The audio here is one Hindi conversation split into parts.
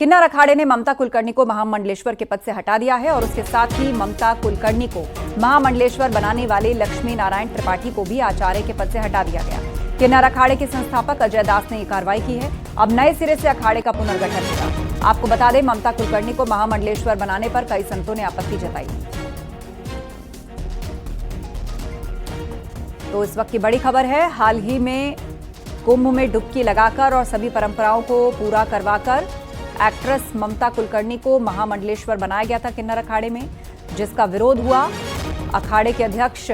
किन्नर अखाड़े ने ममता कुलकर्णी को महामंडलेश्वर के पद से हटा दिया है और उसके साथ ही ममता कुलकर्णी को महामंडलेश्वर बनाने वाले लक्ष्मी नारायण त्रिपाठी को भी आचार्य के पद से हटा दिया गया। किन्नर अखाड़े के संस्थापक अजय दास ने यह कार्रवाई की है। अब नए सिरे से अखाड़े का पुनर्गठन होगा। आपको बता दें, ममता कुलकर्णी को महामंडलेश्वर बनाने पर कई संतों ने आपत्ति जताई। तो इस वक्त की बड़ी खबर है, हाल ही में कुंभ में डुबकी लगाकर और सभी परंपराओं को पूरा करवाकर एक्ट्रेस ममता कुलकर्णी को महामंडलेश्वर बनाया गया था किन्नर अखाड़े में, जिसका विरोध हुआ। अखाड़े के अध्यक्ष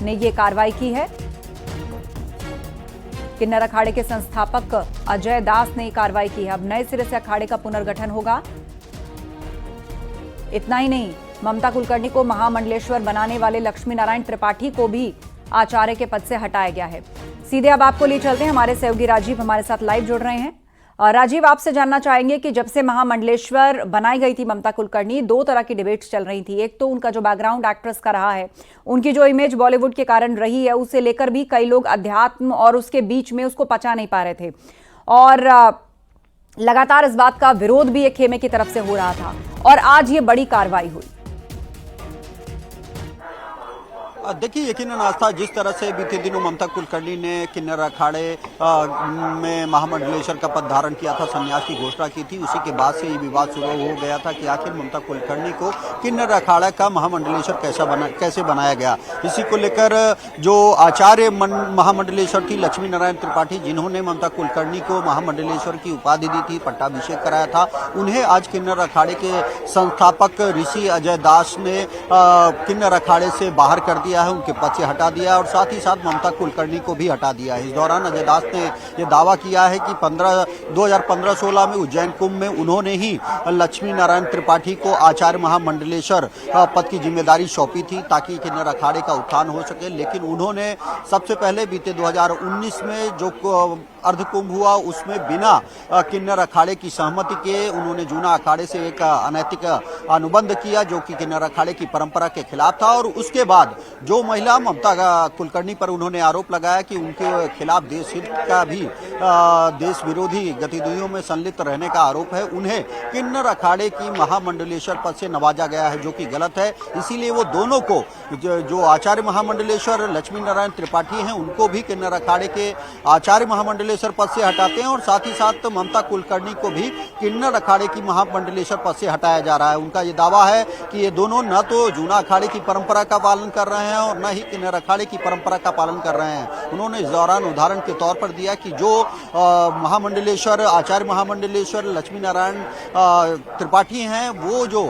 ने यह कार्रवाई की है। किन्नर अखाड़े के संस्थापक अजय दास ने कार्रवाई की है। अब नए सिरे से अखाड़े का पुनर्गठन होगा। इतना ही नहीं, ममता कुलकर्णी को महामंडलेश्वर बनाने वाले लक्ष्मी नारायण त्रिपाठी को भी आचार्य के पद से हटाया गया है। सीधे अब आपको ले चलते हैं, हमारे सहयोगी राजीव हमारे साथ लाइव जुड़ रहे हैं। राजीव, आपसे जानना चाहेंगे कि जब से महामंडलेश्वर बनाई गई थी ममता कुलकर्णी, दो तरह की डिबेट्स चल रही थी। एक तो उनका जो बैकग्राउंड एक्ट्रेस का रहा है, उनकी जो इमेज बॉलीवुड के कारण रही है, उसे लेकर भी कई लोग अध्यात्म और उसके बीच में उसको पचा नहीं पा रहे थे और लगातार इस बात का विरोध भी एक खेमे की तरफ से हो रहा था और आज ये बड़ी कार्रवाई हुई। देखिए, यकीनन आस्था, जिस तरह से बीते दिनों ममता कुलकर्णी ने किन्नर अखाड़े में महामंडलेश्वर का पद धारण किया था, संन्यास की घोषणा की थी, उसी के बाद से ये विवाद शुरू हो गया था कि आखिर ममता कुलकर्णी को किन्नर अखाड़ा का महामंडलेश्वर कैसे बनाया गया। इसी को लेकर जो आचार्य महामंडलेश्वर थी लक्ष्मी नारायण त्रिपाठी, जिन्होंने ममता कुलकर्णी को महामंडलेश्वर की उपाधि दी थी, पट्टाभिषेक कराया था, उन्हें आज किन्नर अखाड़े के संस्थापक ऋषि अजय दास ने किन्नर अखाड़े से बाहर कर दिया है, उनके पद से हटा दिया और साथ ही साथ ममता कुलकर्णी को भी हटा दिया है। इस दौरान अजय दास ने यह दावा किया है कि 2015-16 में उज्जैन कुंभ में उन्होंने ही लक्ष्मी नारायण त्रिपाठी को आचार्य महामंडलेश्वर पद की जिम्मेदारी सौंपी थी ताकि किन्नर अखाड़े का उत्थान हो सके। लेकिन उन्होंने सबसे पहले बीते 2019 में जो अर्धकुंभ हुआ, उसमें बिना किन्नर अखाड़े की सहमति के उन्होंने जूना अखाड़े से एक अनैतिक अनुबंध किया, जो कि किन्नर अखाड़े की परंपरा के खिलाफ था। और उसके बाद जो महिला ममता कुलकर्णी पर उन्होंने आरोप लगाया कि उनके खिलाफ देशहित का भी देश विरोधी गतिविधियों में संलिप्त रहने का आरोप है, उन्हें किन्नर अखाड़े की महामंडलेश्वर पद से नवाजा गया है, जो कि गलत है। इसीलिए वो दोनों को, जो आचार्य महामंडलेश्वर लक्ष्मी नारायण त्रिपाठी हैं, उनको भी किन्नर अखाड़े के आचार्य महामंडलेश्वर पद से हटाते हैं और साथ ही साथ ममता कुलकर्णी को भी किन्नर अखाड़े की महामंडलेश्वर पद से हटाया जा रहा है। उनका ये दावा है कि ये दोनों न तो जूना अखाड़े की परंपरा का पालन कर रहे हैं और न ही किन्नर अखाड़े की परंपरा का पालन कर रहे हैं। उन्होंने इस दौरान उदाहरण के तौर पर दिया कि जो महामंडलेश्वर आचार्य महामंडलेश्वर लक्ष्मी नारायण त्रिपाठी हैं, वो जो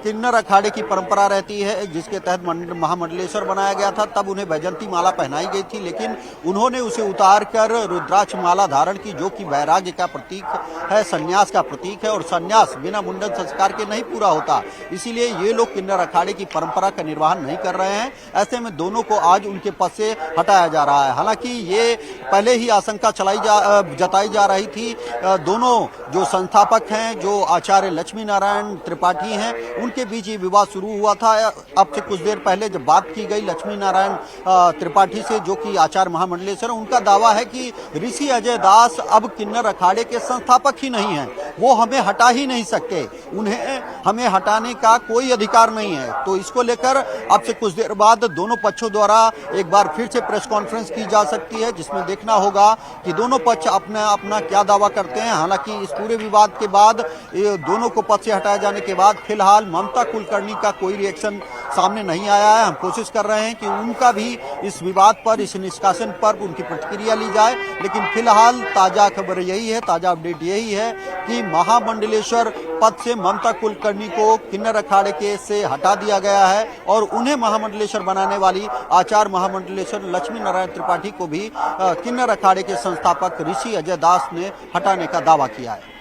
किन्नर अखाड़े की परंपरा रहती है, जिसके तहत महामंडलेश्वर बनाया गया था, तब उन्हें वैजंती माला पहनाई गई थी, लेकिन उन्होंने उसे उतार कर रुद्राक्ष माला धारण की, जो कि वैराग्य का प्रतीक है, संन्यास का प्रतीक है और संन्यास बिना मुंडन संस्कार के नहीं पूरा होता। इसीलिए ये लोग किन्नर अखाड़े की परंपरा का निर्वहन नहीं कर रहे हैं। ऐसे में दोनों को आज उनके पद से हटाया जा रहा है। हालांकि ये पहले ही आशंका जताई जा रही थी। दोनों जो संस्थापक हैं, जो आचार्य लक्ष्मी नारायण त्रिपाठी हैं, उनके बीच ये विवाद शुरू हुआ था। अब से कुछ देर पहले जब बात की गई लक्ष्मी नारायण त्रिपाठी से, जो कि आचार्य महामंडलेश्वर, उनका दावा है कि ऋषि अजय दास अब किन्नर अखाड़े के संस्थापक ही नहीं हैं, वो हमें हटा ही नहीं सकते, उन्हें हमें हटाने का कोई अधिकार नहीं है। तो इसको लेकर अब से कुछ देर बाद दोनों पक्षों द्वारा एक बार फिर से प्रेस कॉन्फ्रेंस की जा सकती है, जिसमें देखना होगा कि दोनों पक्ष अपना क्या दावा करते हैं। हालांकि इस पूरे विवाद के बाद, दोनों को पद से हटाए जाने के बाद, फिलहाल ममता कुलकर्णी का कोई रिएक्शन सामने नहीं आया है। हम कोशिश कर रहे हैं कि उनका भी इस विवाद पर, इस निष्कासन पर उनकी प्रतिक्रिया ली जाए, लेकिन फिलहाल ताजा खबर यही है, ताजा अपडेट यही है कि महामंडलेश्वर पद से ममता कुलकर्णी को किन्नर अखाड़े के से हटा दिया गया है और उन्हें महामंडलेश्वर बनाने वाली आचार्य महामंडलेश्वर लक्ष्मी नारायण त्रिपाठी को भी किन्नर अखाड़े के संस्थापक ऋषि अजय दास ने हटाने का दावा किया है।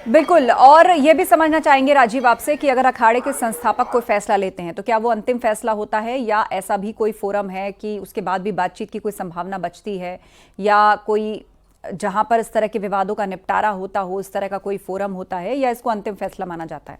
बिल्कुल, और ये भी समझना चाहेंगे राजीव आपसे कि अगर अखाड़े के संस्थापक कोई फैसला लेते हैं तो क्या वो अंतिम फैसला होता है, या ऐसा भी कोई फोरम है कि उसके बाद भी बातचीत की कोई संभावना बचती है, या कोई जहां पर इस तरह के विवादों का निपटारा होता हो, इस तरह का कोई फोरम होता है, या इसको अंतिम फैसला माना जाता है?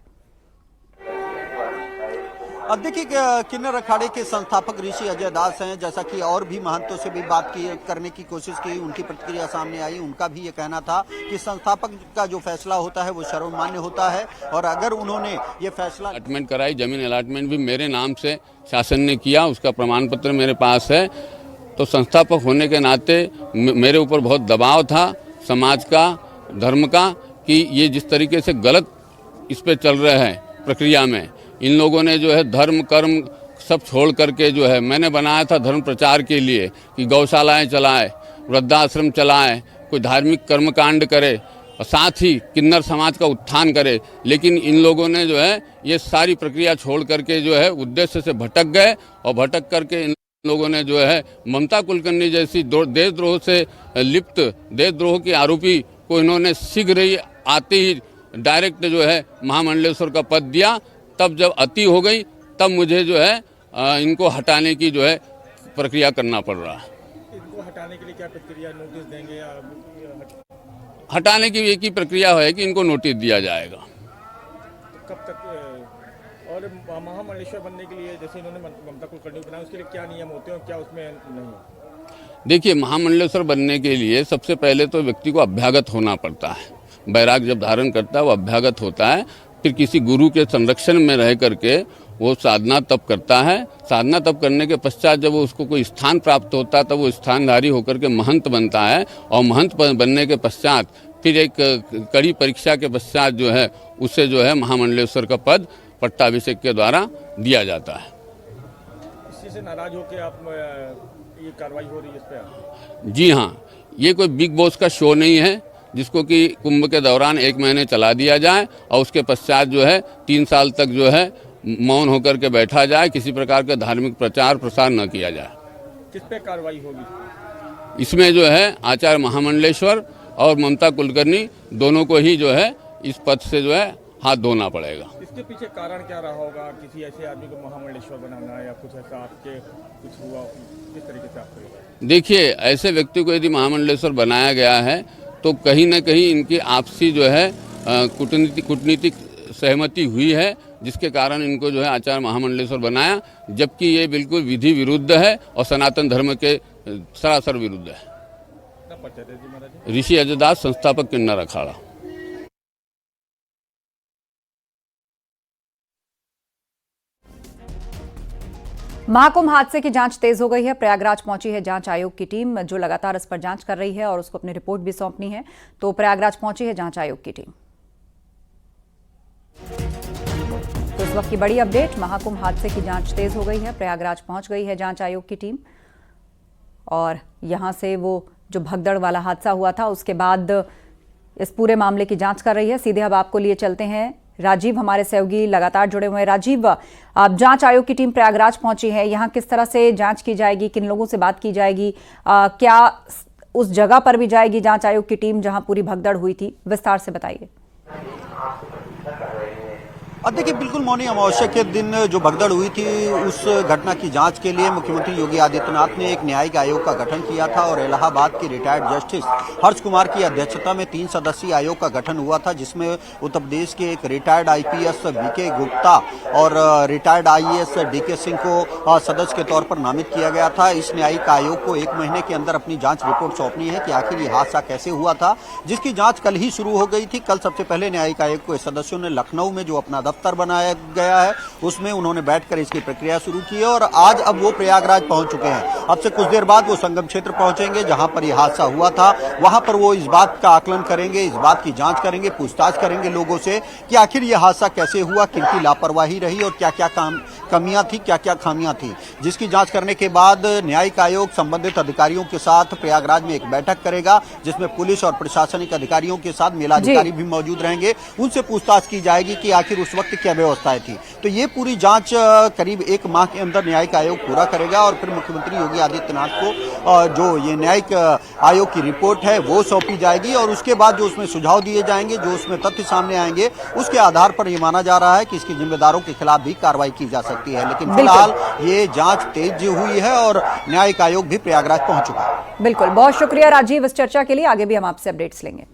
अब देखिए किन्नर अखाड़े के संस्थापक ऋषि अजय दास हैं, जैसा कि और भी महंतों से भी बात करने की कोशिश की, उनकी प्रतिक्रिया सामने आई। उनका भी ये कहना था कि संस्थापक का जो फैसला होता है वो सर्वमान्य होता है, और अगर उन्होंने ये फैसला अलॉटमेंट कराई, जमीन अलॉटमेंट भी मेरे नाम से शासन ने किया, उसका प्रमाण पत्र मेरे पास है। तो संस्थापक होने के नाते मेरे ऊपर बहुत दबाव था समाज का, धर्म का, कि ये जिस तरीके से गलत इस पे चल रहे हैं प्रक्रिया में, इन लोगों ने जो है धर्म कर्म सब छोड़ करके जो है, मैंने बनाया था धर्म प्रचार के लिए कि गौशालाएं चलाए, वृद्धाश्रम चलाए, कोई धार्मिक कर्मकांड करे और साथ ही किन्नर समाज का उत्थान करे। लेकिन इन लोगों ने जो है ये सारी प्रक्रिया छोड़ करके जो है उद्देश्य से भटक गए, और भटक करके इन लोगों ने जो है ममता कुलकर्णी जैसी देशद्रोह से लिप्त देशद्रोह के आरोपी को इन्होंने शीघ्र ही आते ही डायरेक्ट जो है महामंडलेश्वर का पद दिया। तब जब अति हो गई तब मुझे जो है इनको हटाने की जो है प्रक्रिया करना पड़ रहा है। इनको हटाने के लिए क्या प्रक्रिया, नोटिस देंगे या हटाने की एक ही प्रक्रिया है कि इनको नोटिस दिया जाएगा। कब तक? और महामंडलेश्वर बनने के लिए जैसे इन्होंने ममता कुलकर्णी बनाया, उसके लिए क्या नियम होते हैं और क्या उसमें नहीं? देखिए, महामंडलेश्वर बनने के लिए सबसे पहले तो व्यक्ति को अभ्यागत होना पड़ता है। बैराग जब धारण करता है वो अभ्यागत होता है, फिर किसी गुरु के संरक्षण में रह करके वो साधना तप करता है। साधना तप करने के पश्चात जब उसको कोई स्थान प्राप्त होता है तब वो स्थानधारी होकर के महंत बनता है, और महंत बनने के पश्चात फिर एक कड़ी परीक्षा के पश्चात जो है उसे जो है महामंडलेश्वर का पद पट्टाभिषेक के द्वारा दिया जाता है। इसी से नाराज होकर आप ये कार्रवाई हो रही है इस पे? जी हाँ, ये कोई बिग बॉस का शो नहीं है जिसको कि कुंभ के दौरान 1 महीने चला दिया जाए और उसके पश्चात जो है 3 साल तक जो है मौन होकर के बैठा जाए, किसी प्रकार का धार्मिक प्रचार प्रसार न किया जाए। किस पे कार्रवाई होगी? इसमें जो है आचार्य महामंडलेश्वर और ममता कुलकर्णी दोनों को ही जो है इस पद से जो है हाथ धोना पड़ेगा। इसके पीछे कारण क्या रहा होगा? किसी ऐसे आदमी को महामंडलेश्वर बनाना या कुछ ऐसा आपके कुछ हुआ, किस तरीके से आपको? देखिए, ऐसे व्यक्ति को यदि महामंडलेश्वर बनाया गया है तो कहीं न कहीं इनकी आपसी जो है कूटनीतिक सहमति हुई है, जिसके कारण इनको जो है आचार्य महामंडलेश्वर बनाया, जबकि ये बिल्कुल विधि विरुद्ध है और सनातन धर्म के सरासर विरुद्ध है। ऋषि अजय दास, संस्थापक किन्नर अखाड़ा। महाकुंभ हादसे की जांच तेज हो गई है। प्रयागराज पहुंची है जांच आयोग की टीम, जो लगातार इस पर जांच कर रही है और उसको अपनी रिपोर्ट भी सौंपनी है। तो प्रयागराज पहुंची है जांच आयोग की टीम। तो इस वक्त की बड़ी अपडेट, महाकुंभ हादसे की जांच तेज हो गई है। प्रयागराज पहुंच गई है जांच आयोग की टीम, और यहां से वो जो भगदड़ वाला हादसा हुआ था उसके बाद इस पूरे मामले की जांच कर रही है। सीधे अब आपको लिए चलते हैं, राजीव हमारे सहयोगी लगातार जुड़े हुए हैं। राजीव, आप जांच आयोग की टीम प्रयागराज पहुंची है, यहाँ किस तरह से जांच की जाएगी, किन लोगों से बात की जाएगी, क्या उस जगह पर भी जाएगी जांच आयोग की टीम जहां पूरी भगदड़ हुई थी? विस्तार से बताइए। अब देखिए, बिल्कुल मौनी अमावस्या के दिन जो भगदड़ हुई थी उस घटना की जांच के लिए मुख्यमंत्री योगी आदित्यनाथ ने एक न्यायिक आयोग का गठन किया था, और इलाहाबाद के रिटायर्ड जस्टिस हर्ष कुमार की अध्यक्षता में 3 सदस्यीय आयोग का गठन हुआ था, जिसमें उत्तर प्रदेश के एक रिटायर्ड आईपीएस बीके गुप्ता और रिटायर्ड आईएएस डीके सिंह को सदस्य के तौर पर नामित किया गया था। इस न्यायिक आयोग को 1 महीने के अंदर अपनी जांच रिपोर्ट सौंपनी है कि आखिर ये हादसा कैसे हुआ था, जिसकी जांच कल ही शुरू हो गई थी। कल सबसे पहले न्यायिक आयोग के सदस्यों ने लखनऊ में जो अपना दफ्तर बनाया गया है उसमें उन्होंने बैठकर इसकी प्रक्रिया शुरू की है, और आज अब वो प्रयागराज पहुंच चुके हैं। अब से कुछ देर बाद वो संगम क्षेत्र पहुंचेंगे जहां पर ये हादसा हुआ था। वहां पर वो इस बात का आकलन करेंगे, इस बात की जांच करेंगे, पूछताछ करेंगे लोगों से कि आखिर ये हादसा कैसे हुआ, किनकी लापरवाही रही और क्या क्या कमियां थी, क्या क्या खामियां थी, जिसकी जांच करने के बाद न्यायिक आयोग संबंधित अधिकारियों के साथ प्रयागराज में एक बैठक करेगा, जिसमें पुलिस और प्रशासनिक अधिकारियों के साथ मेलाधिकारी भी मौजूद रहेंगे। उनसे पूछताछ की जाएगी कि आखिर उस वक्त क्या व्यवस्थाएं थी। तो ये पूरी जांच करीब 1 माह के अंदर न्यायिक आयोग पूरा करेगा, और फिर मुख्यमंत्री योगी आदित्यनाथ को जो ये न्यायिक आयोग की रिपोर्ट है वो सौंपी जाएगी, और उसके बाद जो उसमें सुझाव दिए जाएंगे, जो उसमें तथ्य सामने आएंगे, उसके आधार पर यह माना जा रहा है कि इसके जिम्मेदारों के खिलाफ भी कार्रवाई की जा सकती है। लेकिन फिलहाल ये जांच तेज हुई है और न्यायिक आयोग भी प्रयागराज पहुंच चुका है। बिल्कुल, बहुत शुक्रिया राजीव इस चर्चा के लिए। आगे भी हम आपसे अपडेट्स लेंगे।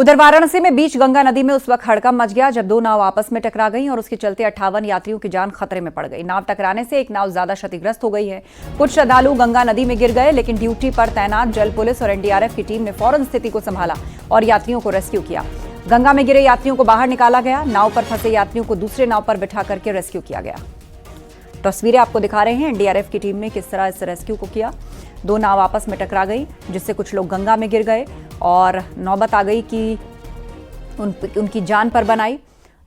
उधर वाराणसी में बीच गंगा नदी में उस वक्त हड़कंप मच गया जब 2 नाव आपस में टकरा गई और उसके चलते 58 यात्रियों की जान खतरे में पड़ गई। नाव टकराने से एक नाव ज्यादा क्षतिग्रस्त हो गई है। कुछ श्रद्धालु गंगा नदी में गिर गए, लेकिन ड्यूटी पर तैनात जल पुलिस और एनडीआरएफ की टीम ने फौरन स्थिति को संभाला और यात्रियों को रेस्क्यू किया। गंगा में गिरे यात्रियों को बाहर निकाला गया। नाव पर फंसे यात्रियों को दूसरे नाव पर बिठा करके रेस्क्यू किया गया। तस्वीरें आपको दिखा रहे हैं एनडीआरएफ की टीम ने किस तरह इस रेस्क्यू को किया। 2 नाव आपस में टकरा गई जिससे कुछ लोग गंगा में गिर गए और नौबत आ गई कि उनकी जान पर बनाई।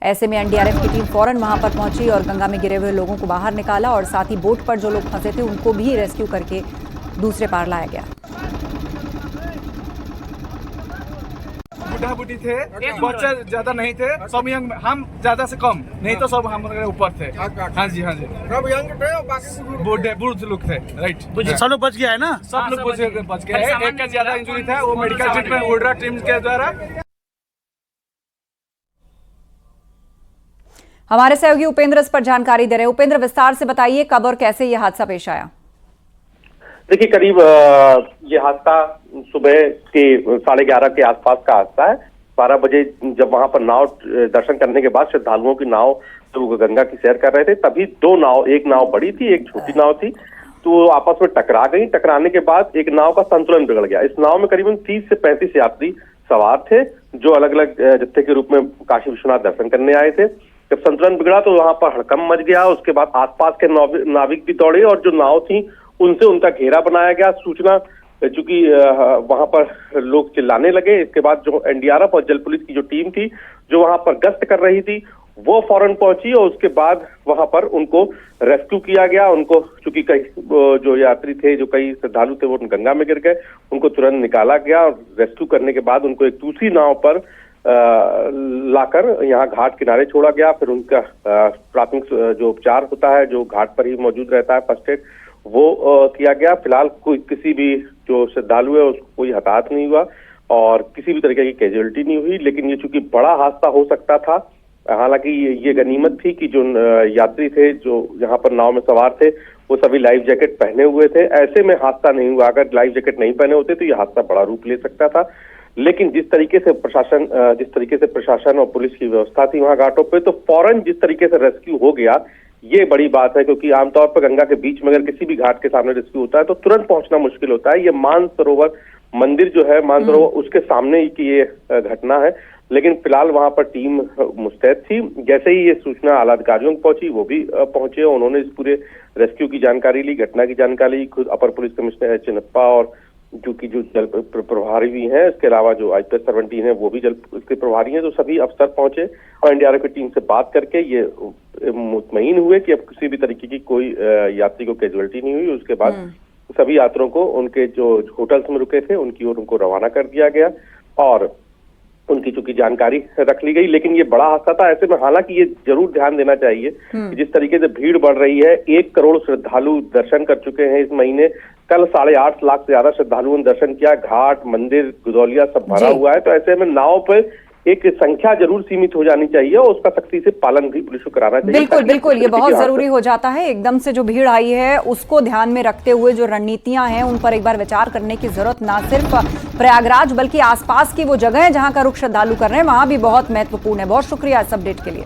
ऐसे में एनडीआरएफ की टीम फौरन वहां पर पहुंची और गंगा में गिरे हुए लोगों को बाहर निकाला और साथ ही बोट पर जो लोग फंसे थे उनको भी रेस्क्यू करके दूसरे पार लाया गया। बुढ़ा बुढ़ी थे, बच्चे ज्यादा नहीं थे, सब यंग, हम ज्यादा से कम नहीं तो सब हमारे ऊपर थे। हाँ जी सब यंग थे और बाकी बूढ़े लोग थे। राइट, सब लोग बच गया है ना, सब लोग बच गए। एक का ज्यादा इंजरी था, वो मेडिकल ट्रीटमेंट ओड्रा टीम के द्वारा। हमारे सहयोगी उपेंद्र इस पर जानकारी दे रहे हैं। उपेंद्र, विस्तार से बताइए कब और कैसे ये हादसा पेश आया। देखिए, करीब ये हादसा सुबह के 11:30 के आसपास का हादसा है। 12 बजे जब वहां पर नाव दर्शन करने के बाद श्रद्धालुओं की नाव जो गंगा की सैर कर रहे थे, तभी 2 नाव, एक नाव बड़ी थी, एक छोटी नाव थी, तो आपस में टकरा गई। टकराने के बाद एक नाव का संतुलन बिगड़ गया। इस नाव में करीबन 30 से 35 यात्री सवार थे जो अलग अलग जत्थे के रूप में काशी विश्वनाथ दर्शन करने आए थे। जब संतुलन बिगड़ा तो वहां पर हड़कंप मच गया। उसके बाद आसपास के नाविक भी दौड़े और जो नाव थी उनसे उनका घेरा बनाया गया। सूचना चूंकि वहां पर लोग चिल्लाने लगे। इसके बाद जो एनडीआरएफ और जल पुलिस की जो टीम थी जो वहां पर गश्त कर रही थी वो फौरन पहुंची और उसके बाद वहां पर उनको रेस्क्यू किया गया। उनको चूंकि कई जो यात्री थे, जो कई श्रद्धालु थे, वो गंगा में गिर गए, उनको तुरंत निकाला गया और रेस्क्यू करने के बाद उनको एक दूसरी नाव पर लाकर यहाँ घाट किनारे छोड़ा गया। फिर उनका प्राथमिक जो उपचार होता है, जो घाट पर ही मौजूद रहता है, फर्स्ट एड, वो किया गया। फिलहाल कोई किसी भी जो श्रद्धालु है उसको कोई हताहत नहीं हुआ और किसी भी तरीके की कैजुअलिटी नहीं हुई। लेकिन ये चूंकि बड़ा हादसा हो सकता था, हालांकि ये गनीमत थी कि जो यात्री थे जो यहाँ पर नाव में सवार थे वो सभी लाइफ जैकेट पहने हुए थे। ऐसे में हादसा नहीं हुआ। अगर लाइफ जैकेट नहीं पहने होते तो ये हादसा बड़ा रूप ले सकता था। लेकिन जिस तरीके से प्रशासन और पुलिस की व्यवस्था थी वहां घाटों पे, तो फौरन जिस तरीके से रेस्क्यू हो गया, ये बड़ी बात है। क्योंकि आमतौर पर गंगा के बीच में अगर किसी भी घाट के सामने रेस्क्यू होता है तो तुरंत पहुंचना मुश्किल होता है। ये मानसरोवर मंदिर जो है, मानसरोवर, उसके सामने ही की ये घटना है। लेकिन फिलहाल वहां पर टीम मुस्तैद थी। जैसे ही ये सूचना आला अधिकारियों को पहुंची, वो भी पहुंचे। उन्होंने इस पूरे रेस्क्यू की जानकारी ली, घटना की जानकारी ली। खुद अपर पुलिस कमिश्नर चिनप्पा और जो जल प्रभारी भी हैं, इसके अलावा जो आईपीएस 17 है वो भी जल के प्रभारी हैं, तो सभी अफसर पहुंचे और एनडीआरएफ की टीम से बात करके ये मुतमईन हुए कि अब किसी भी तरीके की कोई यात्री को कैजुअलिटी नहीं हुई। उसके बाद सभी यात्रियों को उनके जो होटल्स में रुके थे उनकी ओर उनको रवाना कर दिया गया और उनकी चूंकि जानकारी रख ली गई। लेकिन ये बड़ा हादसा था। ऐसे में हालांकि ये जरूर ध्यान देना चाहिए कि जिस तरीके से भीड़ बढ़ रही है, 1 करोड़ श्रद्धालु दर्शन कर चुके हैं इस महीने। कल 8.5 लाख से ज्यादा श्रद्धालुओं ने दर्शन किया। घाट, मंदिर, गुदौलिया सब भरा हुआ है। तो ऐसे में नाव पर एक संख्या जरूर सीमित हो जानी चाहिए और उसका सख्ती से पालन भी पुलिस को कराना चाहिए। बिल्कुल बिल्कुल, ये बहुत जरूरी हो जाता है। एकदम से जो भीड़ आई है उसको ध्यान में रखते हुए जो रणनीतियां हैं उन पर एक बार विचार करने की जरूरत ना सिर्फ प्रयागराज बल्कि आसपास की वो जगह है जहां का रुख श्रद्धालु कर रहे हैं, वहां भी बहुत महत्वपूर्ण है। बहुत शुक्रिया इस अपडेट के लिए।